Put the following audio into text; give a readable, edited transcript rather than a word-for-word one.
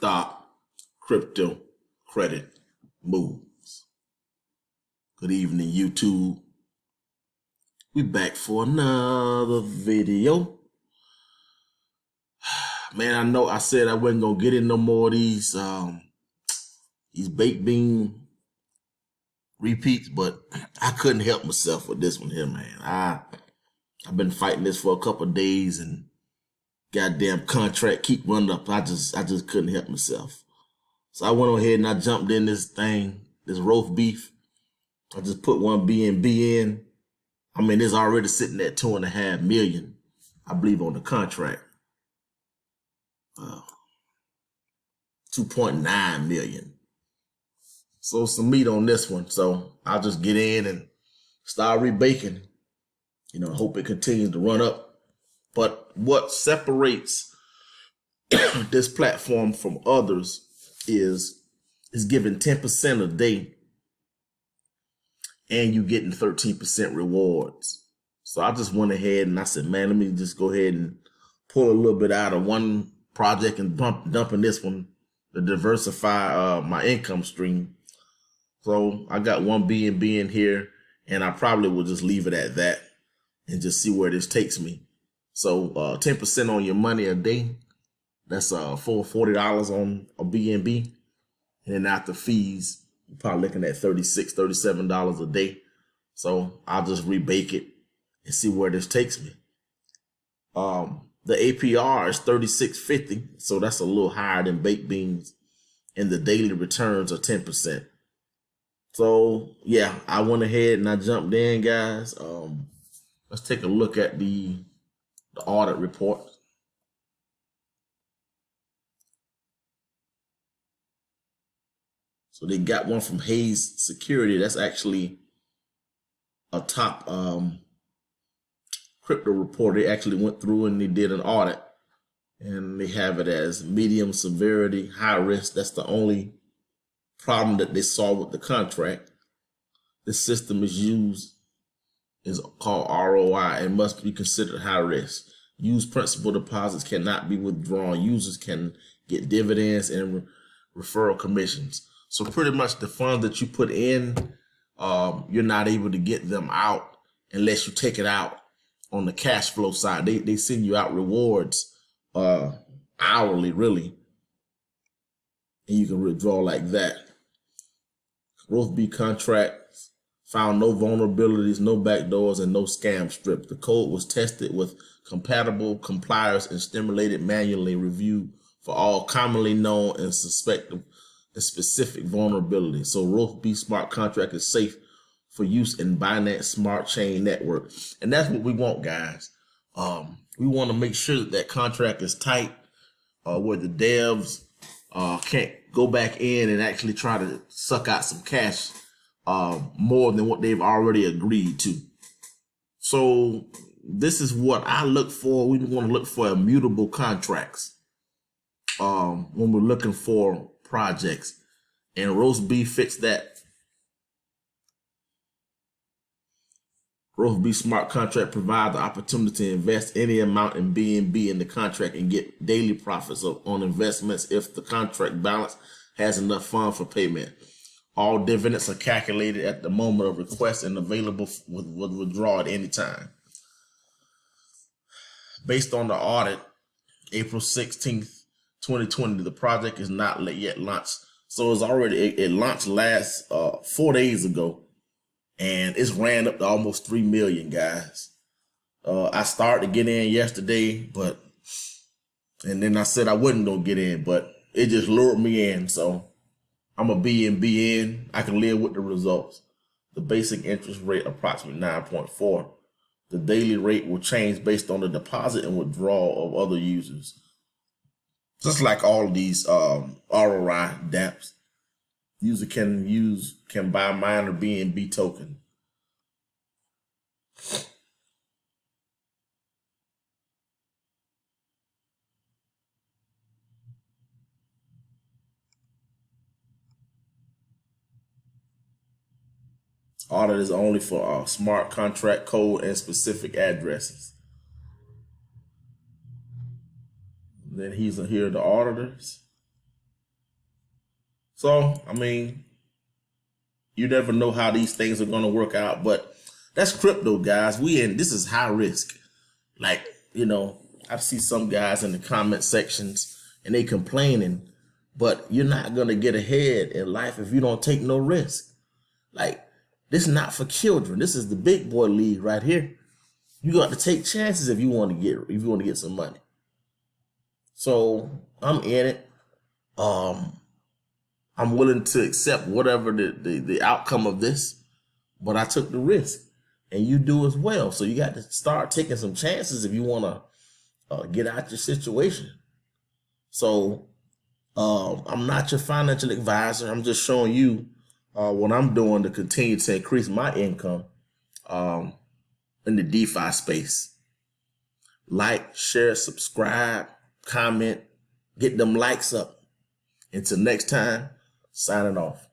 stop crypto credit moves. Good evening, YouTube. We back for another video. Man, I know I said I wasn't gonna get in no more of these baked bean repeats, but I couldn't help myself with this one here, man. I've been fighting this for a couple of days, and goddamn contract keep running up. I just couldn't help myself. So I went on ahead and I jumped in this thing, this roast beef. I just put one BNB in. I mean, it's already sitting at 2.5 million, I believe, on the contract. 2.9 million. So some meat on this one. So I'll just get in and start rebaking. You know, hope it continues to run up. But what separates this platform from others is giving 10% a day and you getting 13% rewards. So I just went ahead and I said, man, let me just go ahead and pull a little bit out of one project and dump in this one to diversify my income stream. So I got one BNB in here, and I probably will just leave it at that and just see where this takes me. So 10% on your money a day, that's $40 on a BNB. And then after fees, you're probably looking at $36, $37 a day. So I'll just rebake it and see where this takes me. The APR is 36.50, so that's a little higher than baked beans, and the daily returns are 10%. So yeah, I went ahead and I jumped in, guys. Let's take a look at the audit report. So they got one from Hayes Security. That's actually a top crypto report. They actually went through and they did an audit, and they have it as medium severity, high risk. That's the only problem that they saw with the contract. This system is called ROI and must be considered high risk. Used principal deposits cannot be withdrawn. Users can get dividends and referral commissions. So pretty much the funds that you put in, you're not able to get them out unless you take it out on the cash flow side. They send you out rewards hourly, really, and you can withdraw like that. Roast beef contracts found no vulnerabilities, no backdoors, and no scam strips. The code was tested with compatible compliers and stimulated manually review for all commonly known and suspected and specific vulnerabilities. So roast beef smart contract is safe for use in Binance Smart Chain Network. And that's what we want, guys. We want to make sure that contract is tight, where the devs can't go back in and actually try to suck out some cash more than what they've already agreed to. So this is what I look for. We want to look for immutable contracts when we're looking for projects, and roast beef fits that. Roast beef smart contract provides the opportunity to invest any amount in BNB in the contract and get daily profits on investments if the contract balance has enough funds for payment. All dividends are calculated at the moment of request and available with withdrawal at any time. Based on the audit, April 16th, 2020, the project is not yet launched. So it's already, it launched last 4 days ago. And it's ran up to almost 3 million, guys. I started to get in yesterday, and then I said I wasn't gonna get in, but it just lured me in. So I'm a BNB in. I can live with the results. The basic interest rate approximately 9.4. The daily rate will change based on the deposit and withdrawal of other users. Just like all of these ROI dApps. User can buy mine or BNB token. Audit is only for smart contract code and specific addresses. And then here are the auditors. So, I mean, you never know how these things are going to work out, but that's crypto, guys. This is high risk. Like, I see some guys in the comment sections and they complaining, but you're not going to get ahead in life if you don't take no risk. Like, this is not for children. This is the big boy league right here. You got to take chances if you want to get some money. So I'm in it. I'm willing to accept whatever the outcome of this, but I took the risk, and you do as well. So you got to start taking some chances if you want to get out your situation. So I'm not your financial advisor. I'm just showing you what I'm doing to continue to increase my income in the DeFi space. Like, share, subscribe, comment, get them likes up. Until next time, signing off.